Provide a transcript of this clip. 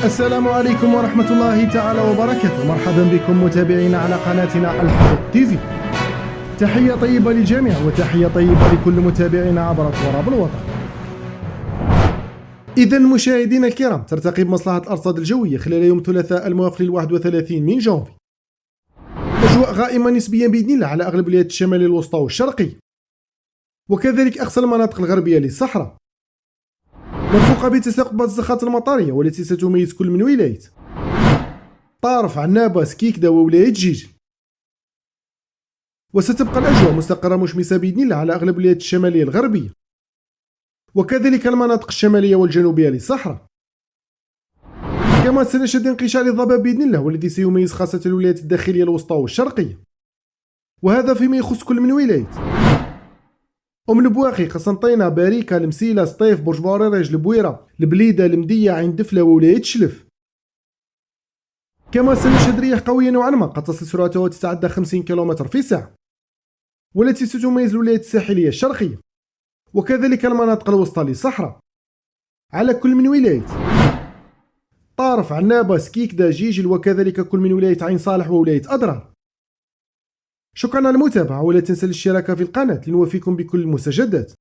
السلام عليكم ورحمة الله تعالى وبركاته. مرحبا بكم متابعينا على قناتنا الحدث تي في. تحية طيبة للجميع وتحية طيبة لكل متابعينا عبر تراب الوطن. إذا مشاهدينا الكرام، ترتقب مصلحة الأرصاد الجوية خلال يوم الثلاثاء الموافق 31 من جانفي أجواء غائمة نسبيا بإذن الله على أغلب الولايات الشمالية الوسطى والشرقية، وكذلك أقصى المناطق الغربية للصحراء، مرفوقة بتساقطات الزخات المطرية والتي ستميز كل من ولاية طارف، عنابة، سكيكدا وولاية جيج. وستبقى الأجواء مستقرة مشمسة بإذن الله على أغلب الولايات الشمالية الغربية، وكذلك المناطق الشمالية والجنوبية للصحراء. كما سنشهد انقشار الضباب بإذن الله، والذي سيميز خاصة الولايات الداخلية الوسطى والشرقية، وهذا فيما يخص كل من ولاية أم البواخي، قسنطينة، باريكا، المسيلة، سطيف، برج بوعريريج، البويرة، البليدة، المدية، عين دفلة وولاية شلف. كما سنشهد رياح قوية نوعا ما قد تصل سرعتها تتعدى 50 كم في الساعة، والتي ستميز الولايات الساحلية الشرقية وكذلك المناطق الوسطى للصحراء على كل من ولاية طارف، عنابة، سكيكدا، جيجل، وكذلك كل من ولاية عين صالح وولاية أضرار. شكرا على المتابعة، ولا تنسى الاشتراك في القناة لنوفيكم بكل المستجدات.